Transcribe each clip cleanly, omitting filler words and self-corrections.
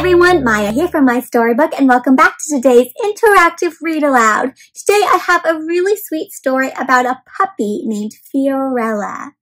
everyone, Maya here from My Storybook, and welcome back to today's interactive read aloud. Today I have a really sweet story about a puppy named Fiorella.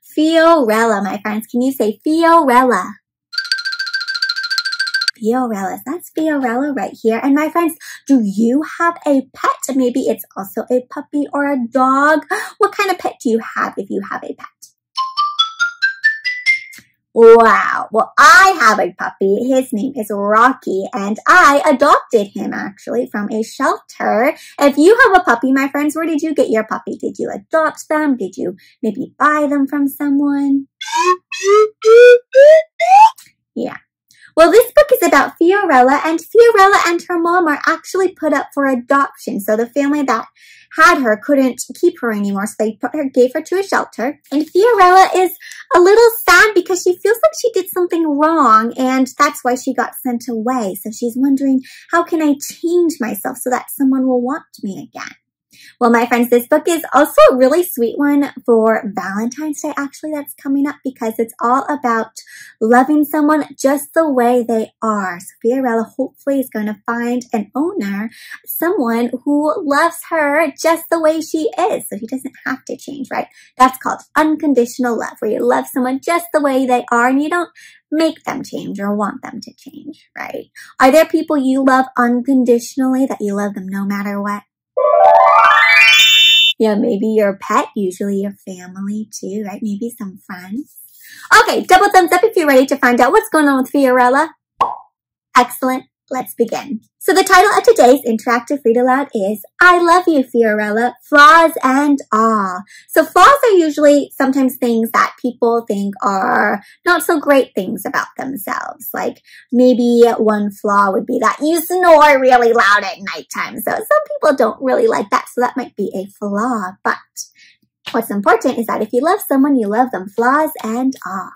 Fiorella, my friends. Can you say Fiorella? Fiorella, that's Fiorella right here. And my friends, do you have a pet? Maybe it's also a puppy or a dog. What kind of pet do you have if you have a pet? Wow, well, I have a puppy. His name is Rocky, and I adopted him actually from a shelter. If you have a puppy, my friends, where did you get your puppy? Did you adopt them? Did you maybe buy them from someone? Yeah. Well, this book is about Fiorella, and Fiorella and her mom are actually put up for adoption. So the family that had her couldn't keep her anymore, so they gave her to a shelter. And Fiorella is a little sad because she feels like she did something wrong, and that's why she got sent away. So she's wondering, how can I change myself so that someone will want me again? Well, my friends, this book is also a really sweet one for Valentine's Day, actually, that's coming up, because it's all about loving someone just the way they are. So Fiorella hopefully is going to find an owner, someone who loves her just the way she is, so he doesn't have to change, right? That's called unconditional love, where you love someone just the way they are and you don't make them change or want them to change, right? Are there people you love unconditionally, that you love them no matter what? Yeah, maybe your pet, usually your family too, right? Maybe some friends. Okay, double thumbs up if you're ready to find out what's going on with Fiorella. Excellent. Let's begin. So the title of today's interactive read aloud is I Love You, Fiorella, Flaws and All. So flaws are usually sometimes things that people think are not so great things about themselves. Like maybe one flaw would be that you snore really loud at nighttime. So some people don't really like that. So that might be a flaw. But what's important is that if you love someone, you love them, flaws and all.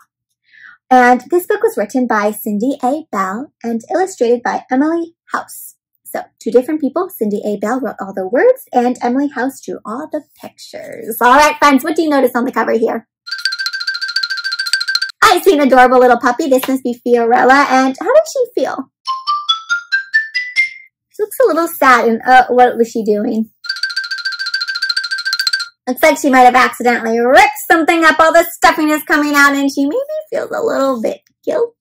And this book was written by Cindy A. Bell and illustrated by Emily House. So, two different people. Cindy A. Bell wrote all the words, and Emily House drew all the pictures. All right, friends, what do you notice on the cover here? I see an adorable little puppy. This must be Fiorella. And how does she feel? She looks a little sad. And what was she doing? Looks like she might have accidentally ripped something up. All the stuffing is coming out and she maybe feels a little bit guilty.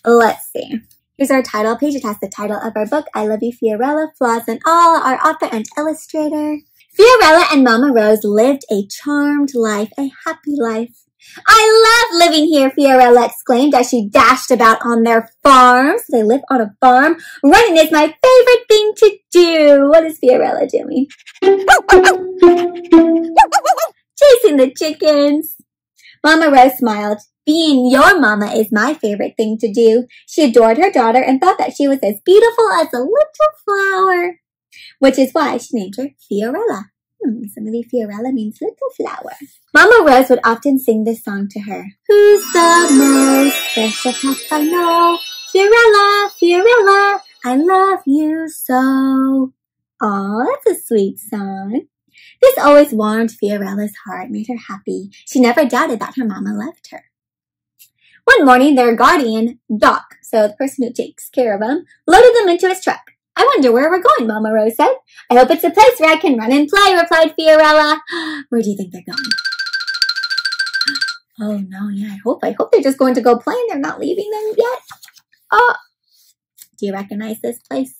Let's see. Here's our title page. It has the title of our book, I Love You, Fiorella, Flaws and All, our author and illustrator. Fiorella and Mama Rose lived a charmed life, a happy life. I love living here, Fiorella exclaimed as she dashed about on their farm. So they live on a farm. Running is my favorite thing to do. What is Fiorella doing? Chasing the chickens. Mama Rose smiled. Being your mama is my favorite thing to do. She adored her daughter and thought that she was as beautiful as a little flower, which is why she named her Fiorella. So maybe Fiorella means little flower. Mama Rose would often sing this song to her. Who's the most special pet I know? Fiorella, Fiorella, I love you so. Aw, that's a sweet song. This always warmed Fiorella's heart, made her happy. She never doubted that her mama loved her. One morning, their guardian, Doc, so the person who takes care of them, loaded them into his truck. I wonder where we're going, Mama Rose said. I hope it's a place where I can run and play, replied Fiorella. Where do you think they're going? Oh no, yeah, I hope they're just going to go play and they're not leaving them yet. Oh, do you recognize this place?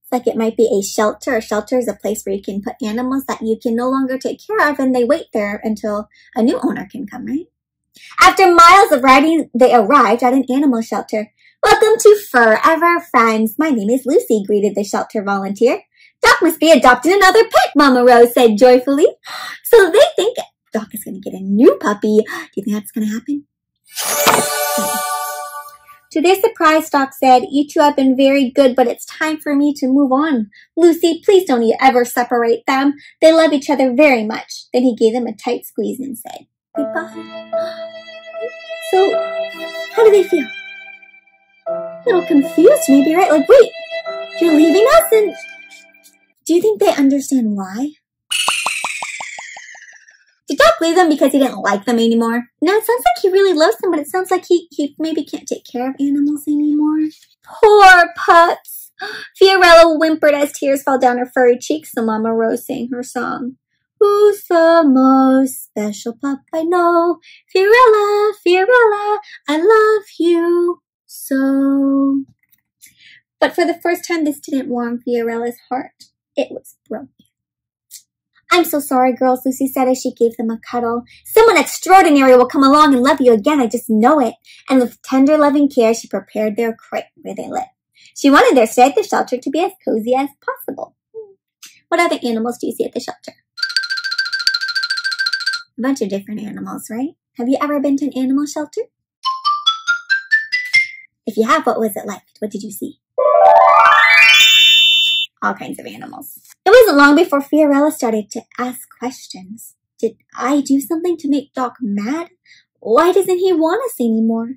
It's like it might be a shelter. A shelter is a place where you can put animals that you can no longer take care of and they wait there until a new owner can come, right? After miles of riding, they arrived at an animal shelter. Welcome to Forever Friends. My name is Lucy, greeted the shelter volunteer. Doc must be adopting another pet, Mama Rose said joyfully. So they think Doc is going to get a new puppy. Do you think that's going to happen? To their surprise, Doc said, you two have been very good, but it's time for me to move on. Lucy, please don't you ever separate them. They love each other very much. Then he gave them a tight squeeze and said, goodbye. So, how do they feel? A little confused, maybe, right? Like, wait, you're leaving us? And do you think they understand why? Did Doc leave them because he didn't like them anymore? No, it sounds like he really loves them, but it sounds like he maybe can't take care of animals anymore. Poor pups. Fiorella whimpered as tears fell down her furry cheeks, so Mama Rose sang her song. Who's the most special pup I know? Fiorella, Fiorella, I love you so. But for the first time, this didn't warm Fiorella's heart. It was broken. I'm so sorry, girls, Lucy said as she gave them a cuddle. Someone extraordinary will come along and love you again, I just know it. And with tender, loving care, she prepared their crate where they lived. She wanted their stay at the shelter to be as cozy as possible. What other animals do you see at the shelter? A bunch of different animals, right? Have you ever been to an animal shelter? If you have, what was it like? What did you see? All kinds of animals. It wasn't long before Fiorella started to ask questions. Did I do something to make Doc mad? Why doesn't he want us anymore?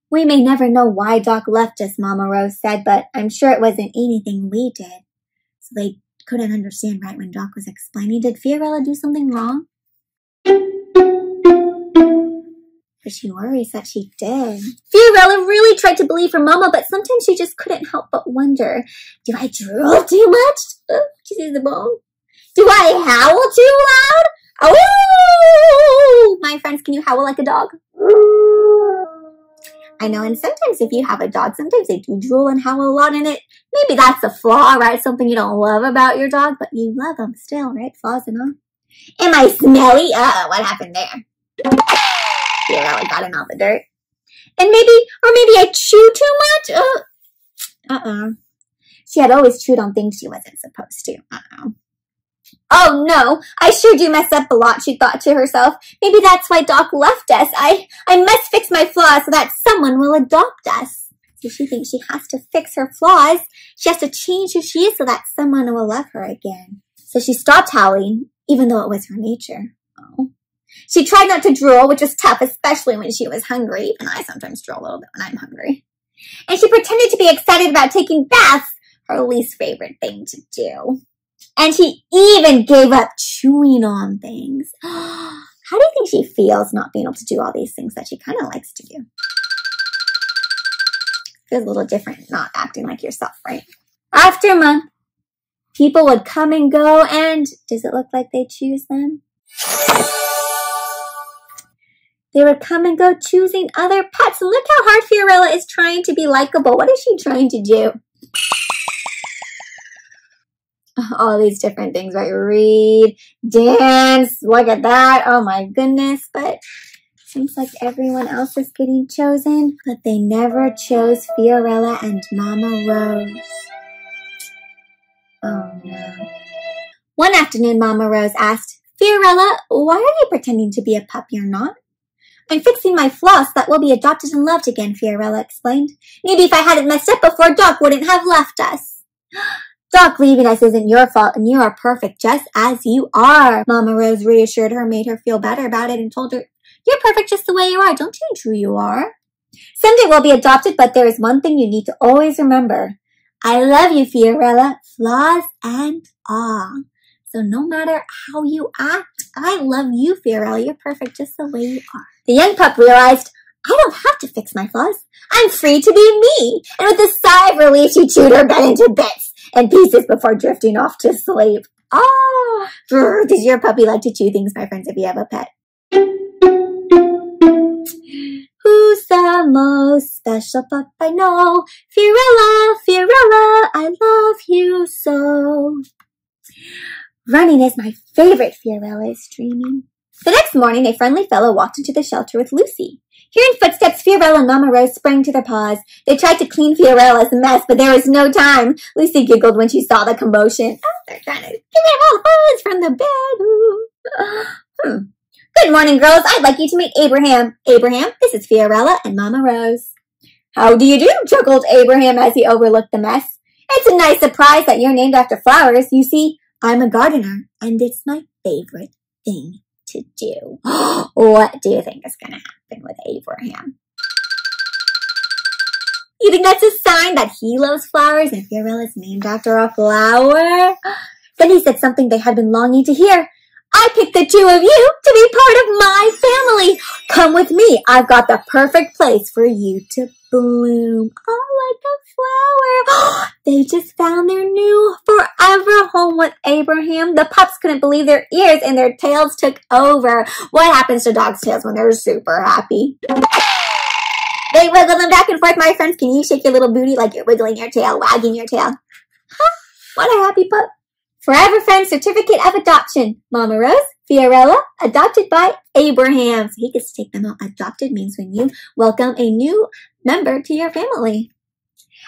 We may never know why Doc left us, Mama Rose said, but I'm sure it wasn't anything we did. So they couldn't understand right when Doc was explaining. Did Fiorella do something wrong? But she worries that she did. Fiorella really tried to believe her mama, but sometimes she just couldn't help but wonder, do I drool too much? She sees the bone. Do I howl too loud? Oh! My friends, can you howl like a dog? I know, and sometimes if you have a dog, sometimes they do drool and howl a lot in it. Maybe that's a flaw, right? Something you don't love about your dog, but you love them still, right? Flaws and all. Am I smelly? What happened there? Fiorella got in all the dirt. And maybe I chew too much? She had always chewed on things she wasn't supposed to. Oh no, I sure do mess up a lot, she thought to herself. Maybe that's why Doc left us. I must fix my flaws so that someone will adopt us. So she thinks she has to fix her flaws. She has to change who she is so that someone will love her again. So she stopped howling, even though it was her nature. Oh. She tried not to drool, which was tough, especially when she was hungry. And I sometimes drool a little bit when I'm hungry. And she pretended to be excited about taking baths, her least favorite thing to do. And she even gave up chewing on things. How do you think she feels not being able to do all these things that she kind of likes to do? Feels a little different not acting like yourself, right? After a month, people would come and go, and does it look like they choose them? They would come and go choosing other pets. And look how hard Fiorella is trying to be likable. What is she trying to do? All these different things, right? Read, dance, look at that. Oh my goodness. But seems like everyone else is getting chosen. But they never chose Fiorella and Mama Rose. Oh no. One afternoon, Mama Rose asked, Fiorella, why are you pretending to be a pup you're not? I'm fixing my floss that will be adopted and loved again, Fiorella explained. Maybe if I hadn't messed up before, Doc wouldn't have left us. Doc leaving us isn't your fault, and you are perfect just as you are. Mama Rose reassured her, made her feel better about it, and told her, you're perfect just the way you are. Don't change who you are. Someday we'll be adopted, but there is one thing you need to always remember. I love you, Fiorella, flaws and all. So no matter how you act, I love you, Fiorella. You're perfect just the way you are. The young pup realized, I don't have to fix my flaws. I'm free to be me. And with a sigh of relief, she chewed her bed into bits and pieces before drifting off to sleep. Oh, does your puppy like to chew things, my friends, if you have a pet? Who's the most special pup I know? Fiorella, Fiorella, I love you so. Running is my favorite, Fiorella is dreaming. The next morning, a friendly fellow walked into the shelter with Lucy. Hearing footsteps, Fiorella and Mama Rose sprang to their paws. They tried to clean Fiorella's mess, but there was no time. Lucy giggled when she saw the commotion. Oh, they're trying to get all the fuzz from the bed. Good morning, girls. I'd like you to meet Abraham. Abraham, this is Fiorella and Mama Rose. How do you do? Chuckled Abraham as he overlooked the mess. It's a nice surprise that you're named after flowers. You see, I'm a gardener, and it's my favorite thing to do. What do you think is going to happen with Abraham? You think that's a sign that he loves flowers and Fiorella is named after a flower? Then he said something they had been longing to hear. I picked the two of you to be part of my family. Come with me. I've got the perfect place for you to bloom. Oh, like a flower. They just found their new forever home with Abraham. The pups couldn't believe their ears and their tails took over. What happens to dogs' tails when they're super happy? They wiggle them back and forth, my friends. Can you shake your little booty like you're wiggling your tail, wagging your tail? What a happy pup. Forever Friends Certificate of Adoption. Mama Rose, Fiorella, adopted by Abraham. So he gets to take them out. Adopted means when you welcome a new member to your family.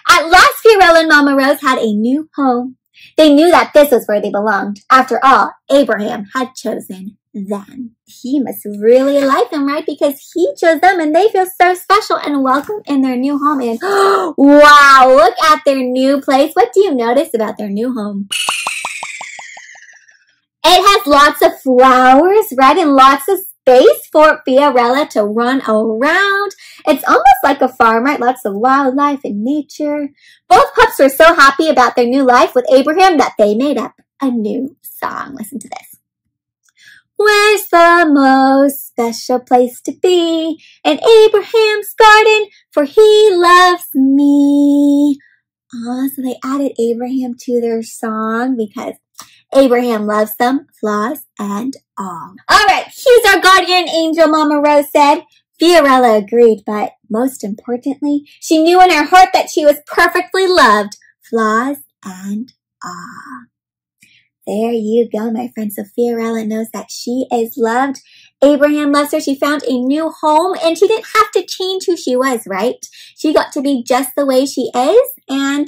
At last, Fiorella and Mama Rose had a new home. They knew that this was where they belonged. After all, Abraham had chosen them. He must really like them, right? Because he chose them and they feel so special and welcome in their new home. And wow, look at their new place. What do you notice about their new home? It has lots of flowers, right? And lots of space for Fiorella to run around. It's almost like a farm, right? Lots of wildlife and nature. Both pups were so happy about their new life with Abraham that they made up a new song. Listen to this. Where's the most special place to be? In Abraham's garden, for he loves me. Oh, so they added Abraham to their song because Abraham loves them, flaws and all. All right, he's our guardian angel, Mama Rose said. Fiorella agreed, but most importantly, she knew in her heart that she was perfectly loved, flaws and all. There you go, my friend. So Fiorella knows that she is loved. Abraham loves her. She found a new home and she didn't have to change who she was, right? She got to be just the way she is and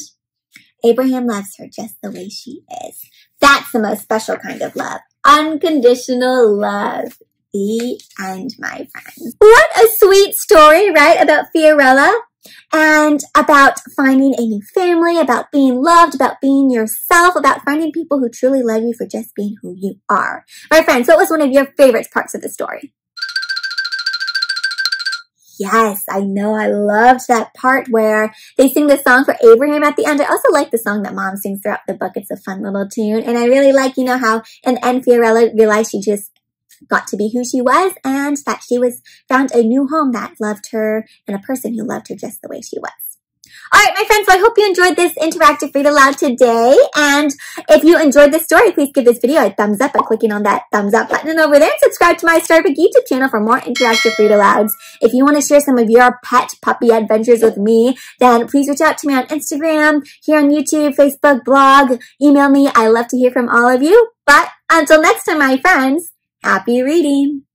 Abraham loves her just the way she is. That's the most special kind of love. Unconditional love. The end, my friends. What a sweet story, right? About Fiorella and about finding a new family, about being loved, about being yourself, about finding people who truly love you for just being who you are. My friends, what was one of your favorite parts of the story? Yes, I know. I loved that part where they sing the song for Abraham at the end. I also like the song that Mom sings throughout the book. It's a fun little tune. And I really like, how in the end Fiorella realized she just got to be who she was and that she found a new home that loved her and a person who loved her just the way she was. All right, my friends, so I hope you enjoyed this interactive read aloud today. And if you enjoyed this story, please give this video a thumbs up by clicking on that thumbs up button over there and subscribe to my Starbook YouTube channel for more interactive read alouds. If you want to share some of your pet puppy adventures with me, then please reach out to me on Instagram, here on YouTube, Facebook, blog, email me. I love to hear from all of you. But until next time, my friends, happy reading.